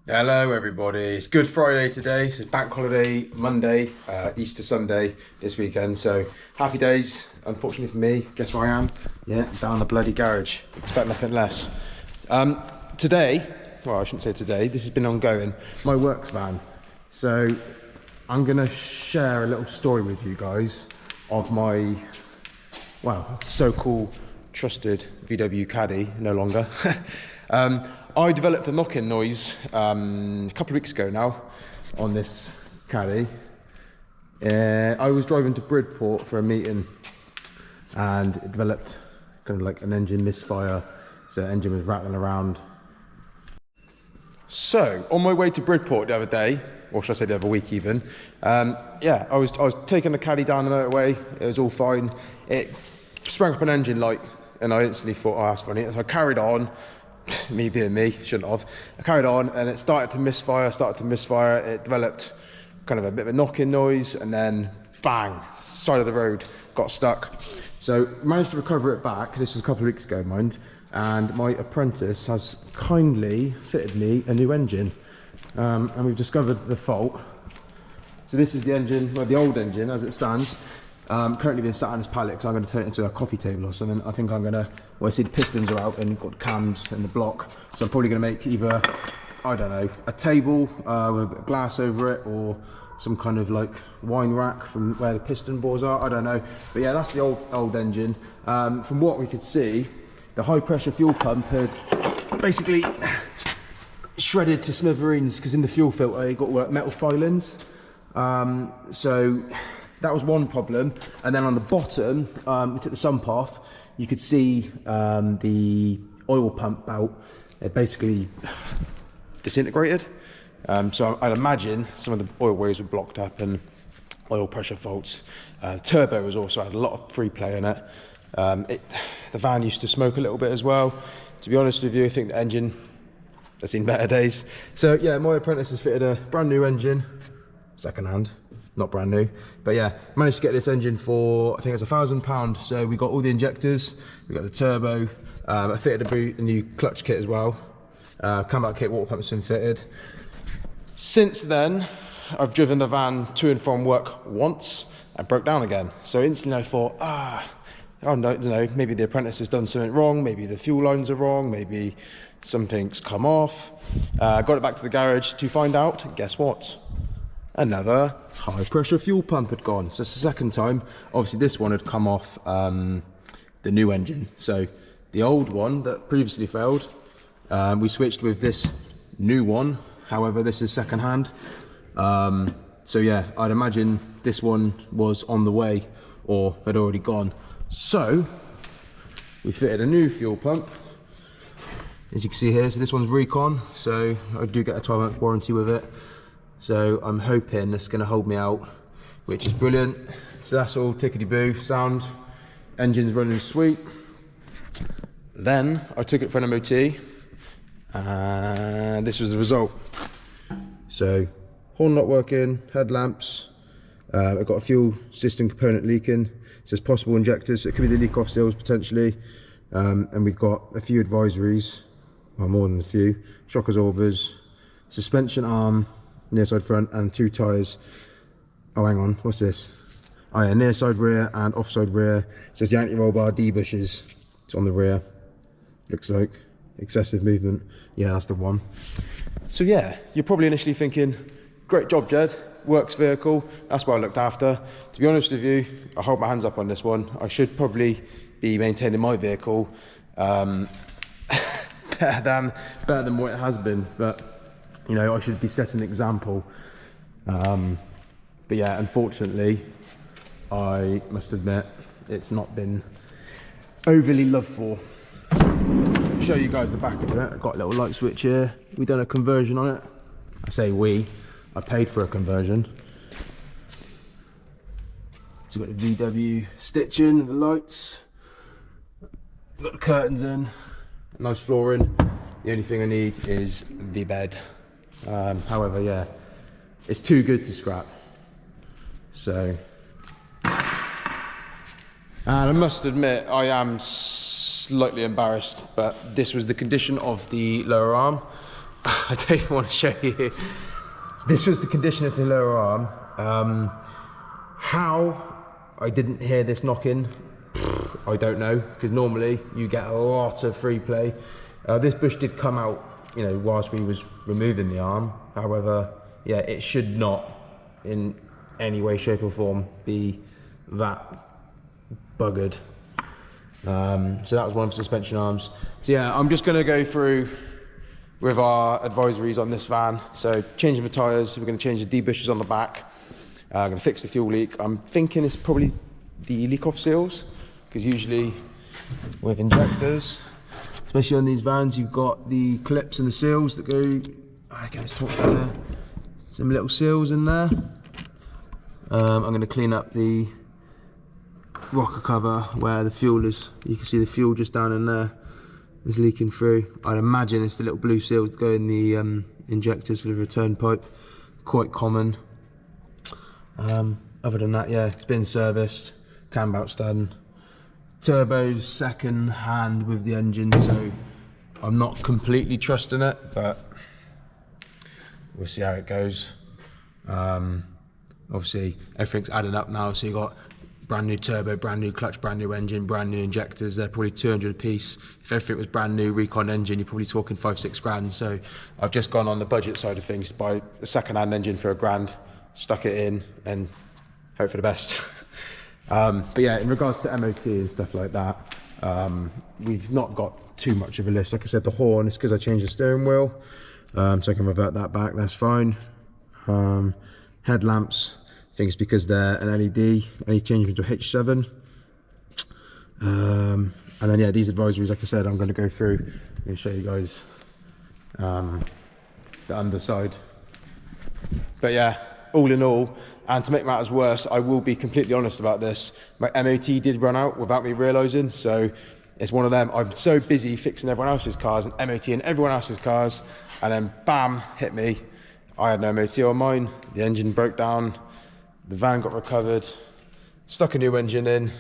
Hello everybody, it's Good Friday today, so it's Bank Holiday Monday, Easter Sunday this weekend, so happy days. Unfortunately for me, guess where I am? Yeah, down the bloody garage, expect nothing less. Today, well I shouldn't say today, this has been ongoing, my works van. So I'm gonna share a little story with you guys of my, well, so-called trusted VW Caddy, no longer. I developed a knocking noise a couple of weeks ago now on this Caddy. I was driving to Bridport for a meeting and it developed kind of like an engine misfire, so the engine was rattling around. So on my way to Bridport the other day, or should I say the other week even, yeah, I was taking the Caddy down the motorway, it was all fine. It sprang up an engine light and I instantly thought, oh that's funny, so I carried on. Me being me, shouldn't have. I carried on and it started to misfire, it developed kind of a bit of a knocking noise and then bang, side of the road, got stuck. So managed to recover it back, this was a couple of weeks ago mind, and my apprentice has kindly fitted me a new engine. And we've discovered the fault. So this is the engine, well the old engine as it stands. Currently being sat on this pallet because I'm going to turn it into a coffee table or something. I think I'm going to, well I see the pistons are out and you've got cams in the block. So I'm probably going to make either, I don't know, a table with a bit of glass over it or some kind of like wine rack from where the piston bores are, I don't know. But yeah, that's the old engine. From what we could see, the high pressure fuel pump had basically shredded to smithereens because in the fuel filter you got metal filings. So that was one problem, and then on the bottom, we took the sump off, you could see the oil pump belt, it basically disintegrated. So I'd imagine some of the oil ways were blocked up and oil pressure faults. The turbo was also had a lot of free play in it. The van used to smoke a little bit as well. To be honest with you, I think the engine has seen better days. So yeah, my apprentice has fitted a brand new engine, second hand. Not brand new, but yeah, managed to get this engine for, I think it's £1,000. So we got all the injectors, we got the turbo, I fitted a new clutch kit as well. Comeback kit, water pump's been fitted. Since then, I've driven the van to and from work once and broke down again. So instantly I thought, I don't know, maybe the apprentice has done something wrong, maybe the fuel lines are wrong, maybe something's come off. Got it back to the garage to find out, guess what? Another high pressure fuel pump had gone. So it's the second time. Obviously this one had come off the new engine. So the old one that previously failed, we switched with this new one. However, this is second hand. So yeah, I'd imagine this one was on the way or had already gone. So we fitted a new fuel pump. As you can see here, so this one's Recon. So I do get a 12-month warranty with it. So I'm hoping that's going to hold me out, which is brilliant. So that's all tickety-boo, sound. Engine's running sweet. Then I took it for an MOT, and this was the result. So horn not working, headlamps. I've got a fuel system component leaking. It says possible injectors, so it could be the leak off seals potentially. And we've got a few advisories, well more than a few. Shock absorbers, suspension arm, near side front, and two tyres. Oh hang on, what's this? Oh yeah, near side rear and offside rear. So it's the anti-roll bar D-bushes. It's on the rear, looks like. Excessive movement, yeah that's the one. So yeah, you're probably initially thinking, great job Jed, works vehicle, that's what I looked after. To be honest with you, I hold my hands up on this one. I should probably be maintaining my vehicle better than what it has been, but you know, I should be setting an example. But yeah, unfortunately, I must admit, it's not been overly loved for. Show you guys the back of it. I've got a little light switch here. We've done a conversion on it. I say we, I paid for a conversion. So we've got the VW stitching, the lights. Got the curtains in, nice flooring. The only thing I need is the bed. However, yeah, it's too good to scrap. So, and I must admit, I am slightly embarrassed, but this was the condition of the lower arm. I don't even want to show you. So this was the condition of the lower arm. How I didn't hear this knocking, I don't know, because normally you get a lot of free play. This bush did come out, you know, whilst we was removing the arm. However, yeah, it should not in any way, shape or form be that buggered. So that was one of the suspension arms. So yeah, I'm just gonna go through with our advisories on this van. So changing the tyres, we're gonna change the D-bushes on the back. I'm gonna fix the fuel leak. I'm thinking it's probably the leak-off seals, because usually with injectors, especially on these vans, you've got the clips and the seals that go, I get this torch down there, some little seals in there. I'm gonna clean up the rocker cover where the fuel is. You can see the fuel just down in there is leaking through. I'd imagine it's the little blue seals that go in the injectors for the return pipe. Quite common. Other than that, yeah, it's been serviced, cam belt's done. Turbo's second hand with the engine, so I'm not completely trusting it, but we'll see how it goes. Obviously everything's adding up now, so you got brand new turbo, brand new clutch, brand new engine, brand new injectors. They're probably 200 a piece. If everything was brand new recon engine, you're probably talking 5-6 grand. So I've just gone on the budget side of things to buy a second hand engine for £1 grand, stuck it in and hope for the best. But yeah, in regards to MOT and stuff like that, we've not got too much of a list. Like I said, the horn is because I changed the steering wheel, so I can revert that back, that's fine. Headlamps, I think it's because they're an LED, only change them to H7. And then yeah, these advisories, like I said, I'm going to go through. I'm going to show you guys the underside. But yeah, all in all, and to make matters worse, I will be completely honest about this. My MOT did run out without me realising, so it's one of them. I'm so busy fixing everyone else's cars and MOT and everyone else's cars, and then bam, hit me. I had no MOT on mine, the engine broke down, the van got recovered, stuck a new engine in,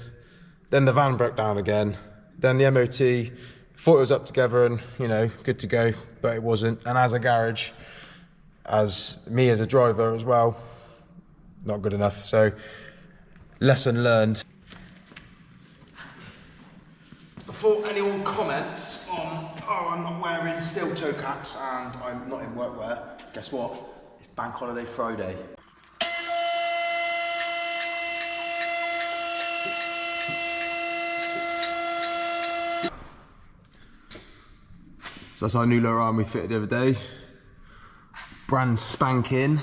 then the van broke down again, then the MOT, thought it was up together and, you know, good to go, but it wasn't. And as a garage, as me as a driver as well, not good enough. So lesson learned. Before anyone comments on, oh, I'm not wearing steel toe caps and I'm not in workwear, guess what? It's Bank Holiday Friday. So that's our new lower arm we fitted the other day. Brand spanking.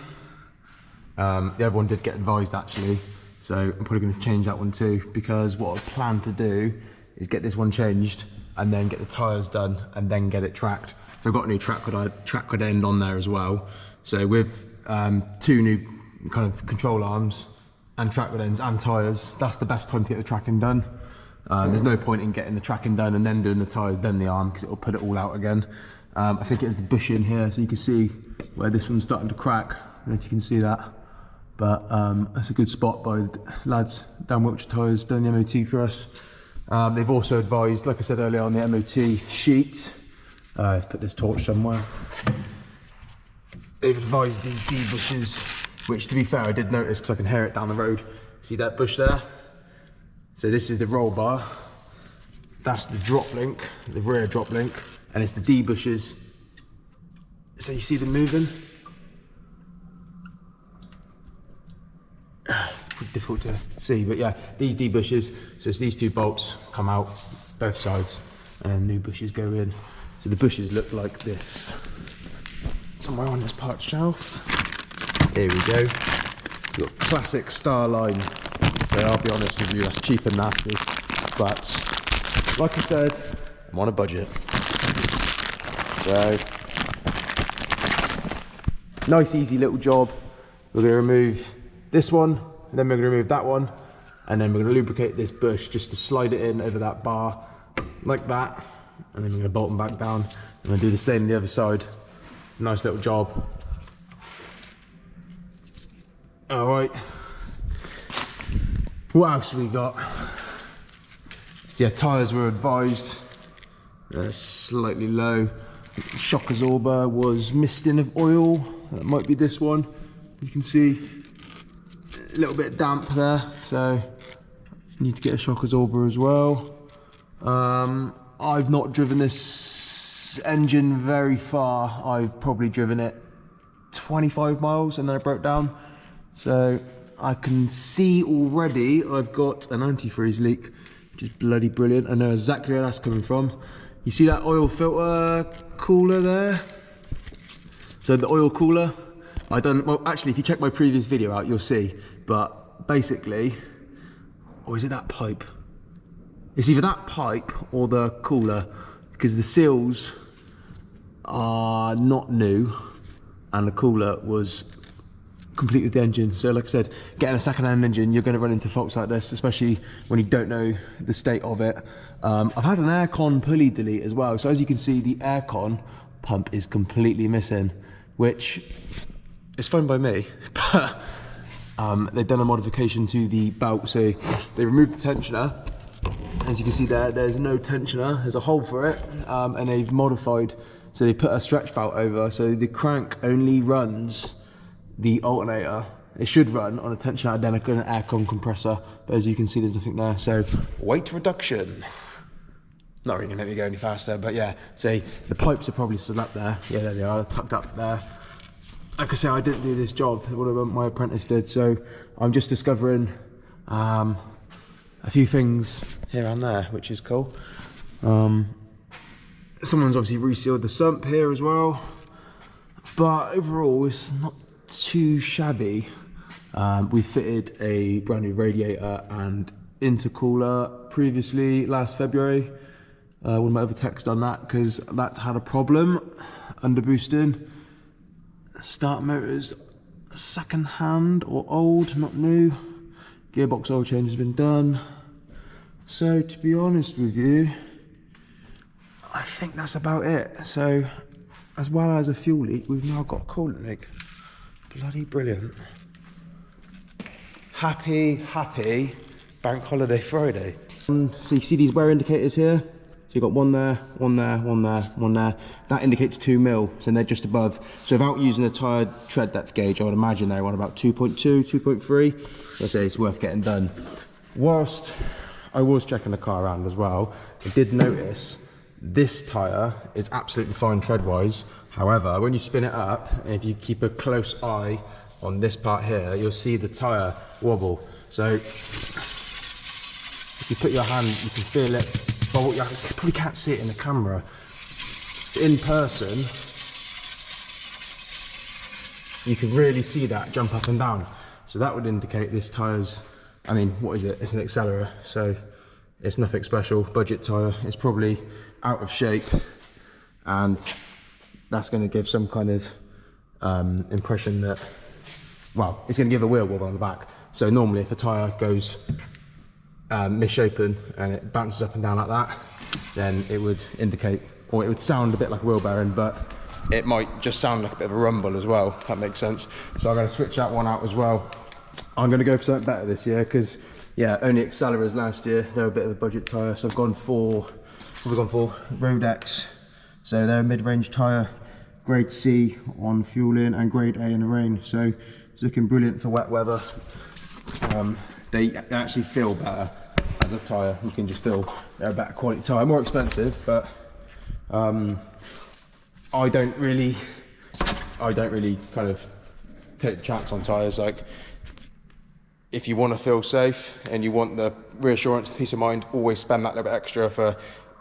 The other one did get advised actually, so I'm probably going to change that one too, because what I plan to do is get this one changed and then get the tyres done and then get it tracked. So I've got a new track hood end on there as well. So with 2 new kind of control arms and track hood ends and tyres, that's the best time to get the tracking done. There's no point in getting the tracking done and then doing the tyres, then the arm, because it'll put it all out again. I think it was the bush in here, so you can see where this one's starting to crack. I don't know if you can see that, but that's a good spot by the lads down Wiltshire Tyres, doing the MOT for us. They've also advised, like I said earlier, on the MOT sheet, let's put this torch somewhere. They've advised these D bushes, which to be fair I did notice because I can hear it down the road. See that bush there? So this is the roll bar, that's the drop link, the rear drop link, and it's the D bushes. So you see them moving? It's pretty difficult to see, but yeah, these D bushes, so it's these 2 bolts come out both sides and new bushes go in. So the bushes look like this. Somewhere on this part shelf. Here we go. You've got classic star line. So I'll be honest with you, that's cheap and nasty. But like I said, I'm on a budget. So nice easy little job. We're going to remove this one, and then we're going to remove that one, and then we're going to lubricate this bush just to slide it in over that bar like that, and then we're going to bolt them back down. I'm going to do the same on the other side. It's a nice little job. All right, what else we got? So yeah, tyres were advised, they're slightly low. shock absorber was misting of oil. That might be this one. You can see a little bit damp there, so need to get a shock absorber as well. I've not driven this engine very far. I've probably driven it 25 miles and then it broke down. So I can see already I've got an antifreeze leak, which is bloody brilliant. I know exactly where that's coming from. You see that oil filter cooler there? So the oil cooler, well actually if you check my previous video out you'll see, but basically, or is it that pipe? It's either that pipe or the cooler, because the seals are not new and the cooler was complete with the engine. So like I said, getting a second-hand engine, you're going to run into faults like this, especially when you don't know the state of it. I've had an aircon pulley delete as well. So as you can see, the aircon pump is completely missing, which is fine by me, but they've done a modification to the belt. So they removed the tensioner. As you can see there, there's no tensioner, there's a hole for it, and they've modified, so they put a stretch belt over, so the crank only runs the alternator. It should run on a tensioner, then an aircon compressor, but as you can see there's nothing there. So weight reduction, not really gonna make me go any faster, but yeah, see the pipes are probably still up there. Yeah, there they are, tucked up there. Like I say, I didn't do this job, one of my apprentice did, so I'm just discovering a few things here and there, which is cool. Someone's obviously resealed the sump here as well, but overall it's not too shabby. We fitted a brand new radiator and intercooler previously last February. One of my other techs done that because that had a problem, under boosting. Start motors second hand or old, not new. Gearbox oil change has been done. So to be honest with you, I think that's about it. So as well as a fuel leak, we've now got a coolant leak. Bloody brilliant. Happy Bank Holiday Friday. So you see these wear indicators here? So you've got one there, one there, one there, one there. That indicates 2 mil, so they're just above. So without using a tyre tread depth gauge, I would imagine they're on about 2.2, 2.3. I say it's worth getting done. Whilst I was checking the car around as well, I did notice this tyre is absolutely fine tread-wise. However, when you spin it up, and if you keep a close eye on this part here, you'll see the tyre wobble. So if you put your hand, you can feel it. But you probably can't see it in the camera. In person, you can really see that jump up and down. So that would indicate this tyre's, I mean, what is it? It's an Accelera, so it's nothing special. Budget tyre. It's probably out of shape, and that's going to give some kind of impression that, well, it's going to give a wheel wobble on the back. So normally if a tyre goes misshapen and it bounces up and down like that, then it would indicate, or it would sound a bit like a wheel bearing, but it might just sound like a bit of a rumble as well, if that makes sense. So I'm going to switch that one out as well. I'm going to go for something better this year, because yeah, only Acceleras last year, they're a bit of a budget tyre. So I've gone for, what have we gone for? Rodex. So they're a mid-range tyre, grade C on fueling and grade A in the rain. So it's looking brilliant for wet weather. They actually feel better as a tyre. You can just feel they're a better quality tyre. More expensive, but I don't really kind of take the chance on tyres. Like, if you want to feel safe and you want the reassurance, peace of mind, always spend that little bit extra for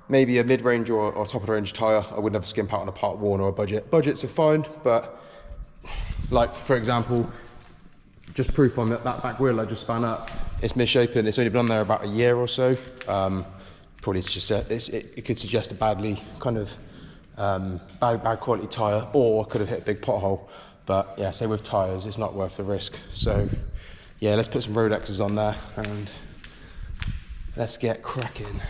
maybe a mid-range or top of the range tyre. I would never skimp out on a part worn or a budget. Budgets are fine, but like for example, just proof on that back wheel I just span up, it's misshapen. It's only been on there about a year or so. Probably it's just it could suggest a badly kind of bad quality tyre, or could have hit a big pothole. But yeah, say with tyres, it's not worth the risk. So yeah, let's put some Rodexes on there and let's get cracking.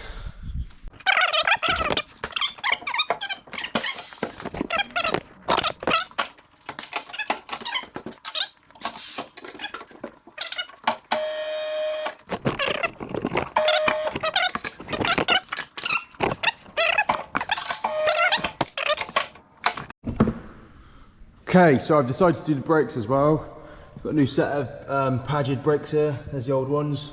Okay, so I've decided to do the brakes as well. Got a new set of Padgett brakes here. There's the old ones.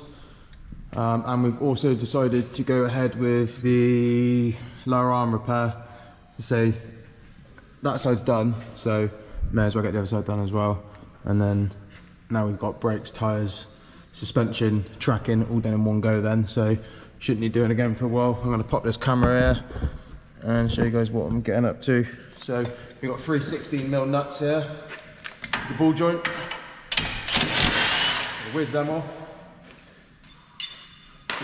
And we've also decided to go ahead with the lower arm repair to say that side's done, so may as well get the other side done as well. And then now we've got brakes, tyres, suspension, tracking all done in one go then, so shouldn't need doing again for a while. I'm going to pop this camera here and show you guys what I'm getting up to. So we've got 3 16mm nuts here, the ball joint, whiz them off.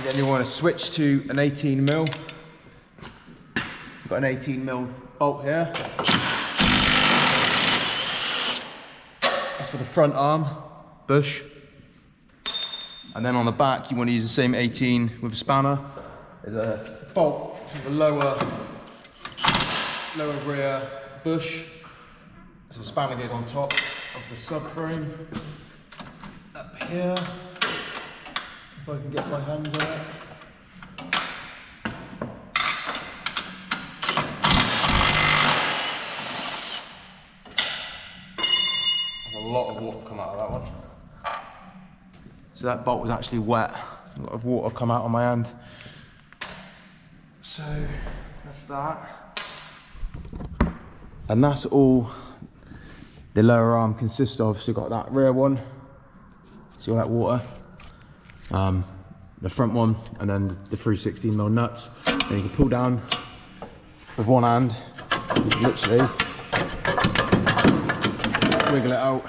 Then you want to switch to an 18mm. Got an 18mm bolt here. That's for the front arm, bush. And then on the back, you want to use the same 18 with a spanner. There's a bolt for the lower rear bush. So the spanner goes on top of the subframe. Up here. If I can get my hands on it. There's a lot of water come out of that one. So that bolt was actually wet. A lot of water come out on my hand. So that's that. And that's all the lower arm consists of. So you've got that rear one. See all that water? The front one, and then the 3 16mm nuts. And you can pull down with one hand, literally wiggle it out,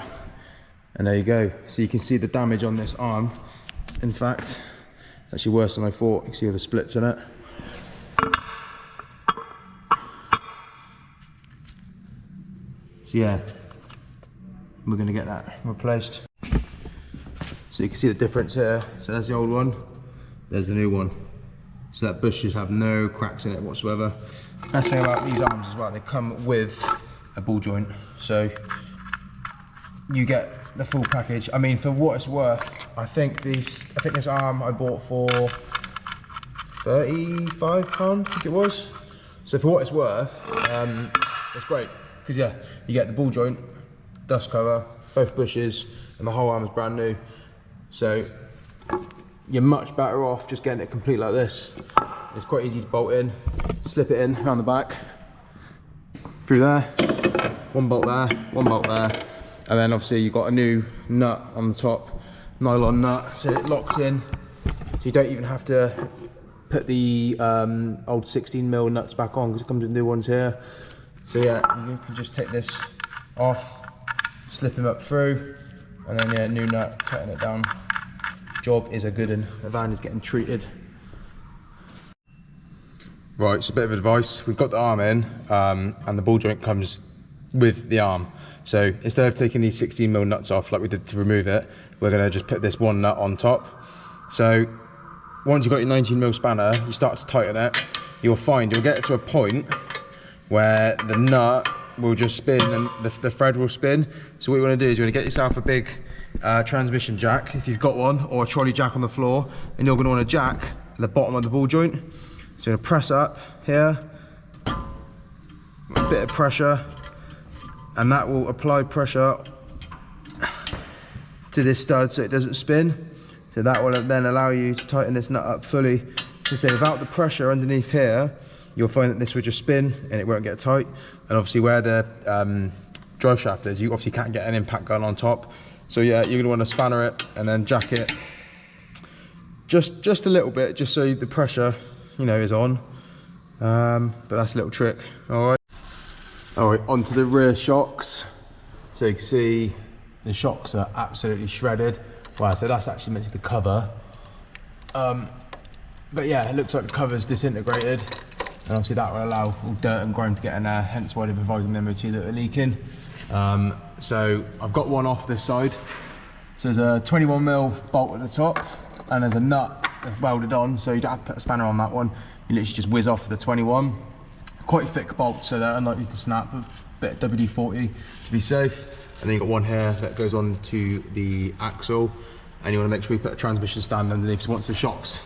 and there you go. So you can see the damage on this arm. In fact, it's actually worse than I thought. You can see all the splits in it. So yeah, we're going to get that replaced. So you can see the difference here. So there's the old one, there's the new one. So that bush should have no cracks in it whatsoever. Best thing about these arms as well, they come with a ball joint. So you get the full package. I mean, for what it's worth, I think this arm I bought for £35, I think it was. So for what it's worth, it's great. Because yeah, you get the ball joint, dust cover, both bushes, and the whole arm is brand new. So you're much better off just getting it complete like this. It's quite easy to bolt in, slip it in around the back, through there, one bolt there, and then obviously you've got a new nut on the top, nylon nut, so it locks in, so you don't even have to put the old 16mm nuts back on because it comes with new ones here. So yeah, you can just take this off, slip him up through, and then yeah, new nut, tighten it down. Job is a good one. The van is getting treated. Right, so a bit of advice. We've got the arm in, and the ball joint comes with the arm. So instead of taking these 16mm nuts off like we did to remove it, we're gonna just put this one nut on top. So once you've got your 19mm spanner, you start to tighten it, you'll find you'll get to a point where the nut will just spin and the thread will spin. So what you want to do is you want to get yourself a big transmission jack, if you've got one, or a trolley jack on the floor, and you're going to want to jack at the bottom of the ball joint. So you're going to press up here, a bit of pressure, and that will apply pressure to this stud so it doesn't spin. So that will then allow you to tighten this nut up fully. So say without the pressure underneath here, you'll find that this will just spin and it won't get tight. And obviously where the drive shaft is, you obviously can't get an impact gun on top. So yeah, you're gonna want to spanner it and then jack it just a little bit, just so the pressure, you know, is on. But that's a little trick. All right, onto the rear shocks. So you can see the shocks are absolutely shredded. Wow, so that's actually meant to be the cover. But yeah, it looks like the cover's disintegrated. And obviously that will allow all dirt and grime to get in there, hence why they've advised the MOT that they're leaking. So I've got one off this side. So there's a 21mm bolt at the top, and there's a nut that's welded on, so you don't have to put a spanner on that one. You literally just whiz off the 21. Quite thick bolts, so they're unlikely to snap, a bit of WD-40 to be safe. And then you've got one here that goes on to the axle, and you want to make sure you put a transmission stand underneath, so once the shock's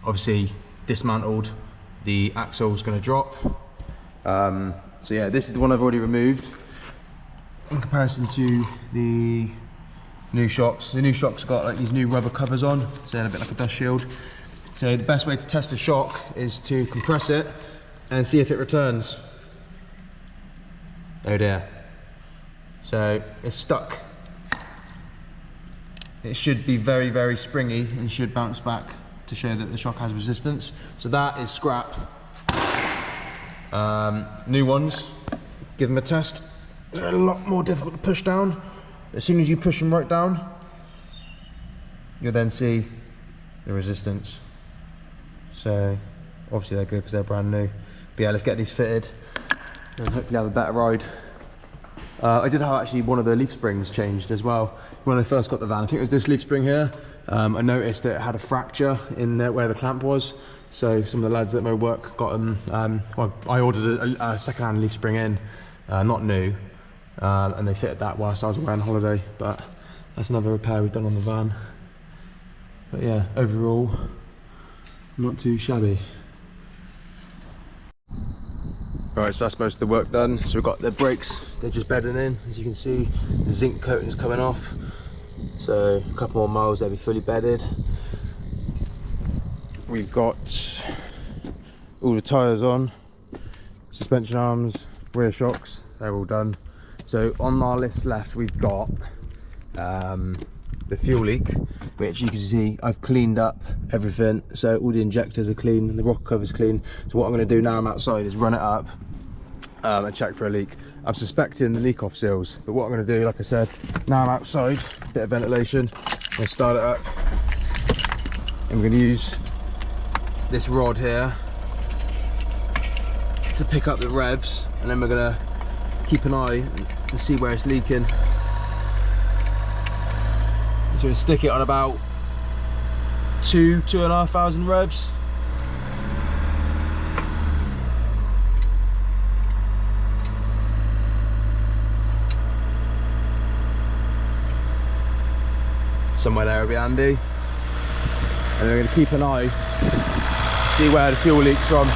obviously dismantled, the axle is going to drop. So yeah, this is the one I've already removed. in comparison to the new shocks. The new shocks got like these new rubber covers on, so they're a bit like a dust shield. So the best way to test a shock is to compress it and see if it returns. Oh dear. So it's stuck. It should be very, very springy and should bounce back to show that the shock has resistance. So that is scrap. New ones, give them a test. They're a lot more difficult to push down. As soon as you push them right down, you'll then see the resistance. So obviously they're good because they're brand new. But yeah, let's get these fitted and hopefully have a better ride. I did have actually one of the leaf springs changed as well. When I first got the van, I think it was this leaf spring here. I noticed that it had a fracture in there where the clamp was. So some of the lads at my work got them. Well, I ordered a second-hand leaf spring in, not new, and they fitted that whilst I was away on holiday. But that's another repair we've done on the van. But yeah, overall, not too shabby. Right, so that's most of the work done. So we've got the brakes, they're just bedding in. As you can see, the zinc coating's coming off. So a couple more miles, they'll be fully bedded. We've got all the tyres on, suspension arms, rear shocks, they're all done. So on our list left, we've got the fuel leak, which you can see I've cleaned up everything. So all the injectors are clean and the rocker cover's clean. So what I'm going to do now I'm outside is run it up and check for a leak. I'm suspecting the leak off seals, but what I'm going to do, like I said, now I'm outside, bit of ventilation, I'm going to start it up and we're going to use this rod here to pick up the revs, and then we're going to keep an eye and see where it's leaking. So we stick it on about 2,500 revs. Somewhere there will be handy. And we're going to keep an eye, see where the fuel leaks from.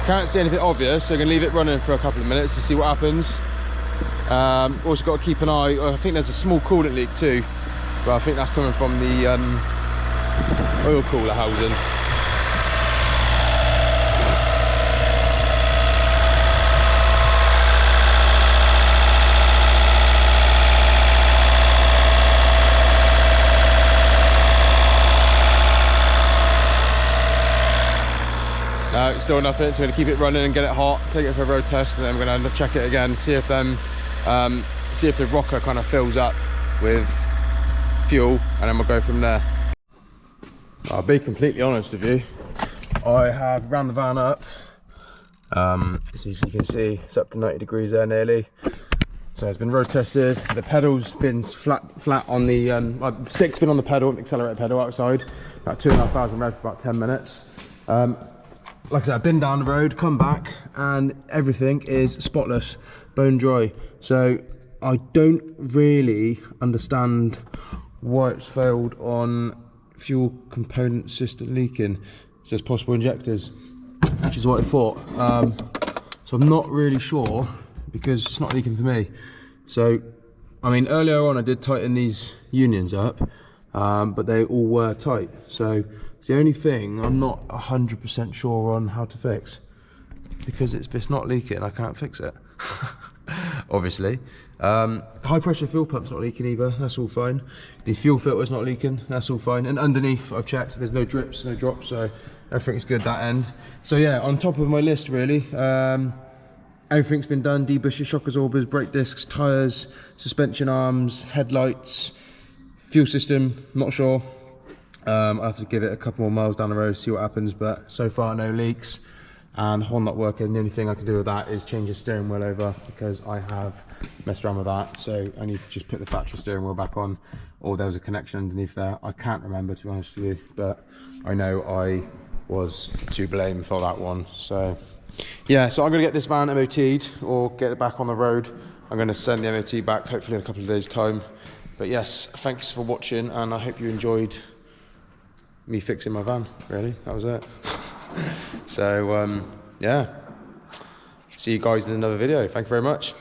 Can't see anything obvious, so I'm going to leave it running for a couple of minutes to see what happens. Also got to keep an eye, I think there's a small coolant leak too, but I think that's coming from the oil cooler housing. It's still nothing, so I'm going to keep it running and get it hot, take it for a road test, and then we're going to check it again, see if the rocker kind of fills up with fuel, and then we'll go from there. I'll be completely honest with you, I have ran the van up, so as you can see it's up to 90 degrees there nearly. So it's been road tested, the pedal's been flat on the, the stick's been on the pedal, the accelerator pedal outside, about 2,500 revs for about 10 minutes. Like I said, I've been down the road, come back, and everything is spotless, bone dry. So I don't really understand why it's failed on fuel component system leaking. It says possible injectors, which is what I thought. So I'm not really sure because it's not leaking for me. So, I mean, earlier on I did tighten these unions up, but they all were tight. So it's the only thing I'm not 100% sure on how to fix, because if it's not leaking, I can't fix it. Obviously. High pressure fuel pump's not leaking either, that's all fine. The fuel filter's not leaking, that's all fine. And underneath, I've checked, there's no drips, no drops, so everything's good that end. So yeah, on top of my list really, everything's been done: debushes, shock absorbers, brake discs, tyres, suspension arms, headlights, fuel system, not sure. I'll have to give it a couple more miles down the road, see what happens, but so far no leaks. And the horn not working, the only thing I can do with that is change the steering wheel over, because I have messed around with that. So I need to just put the factory steering wheel back on, or there was a connection underneath there. I can't remember, to be honest with you, but I know I was to blame for that one. So yeah, so I'm going to get this van MOT'd or get it back on the road. I'm going to send the MOT back hopefully in a couple of days time. But yes, thanks for watching, and I hope you enjoyed me fixing my van, really. That was it. So, yeah. See you guys in another video. Thank you very much.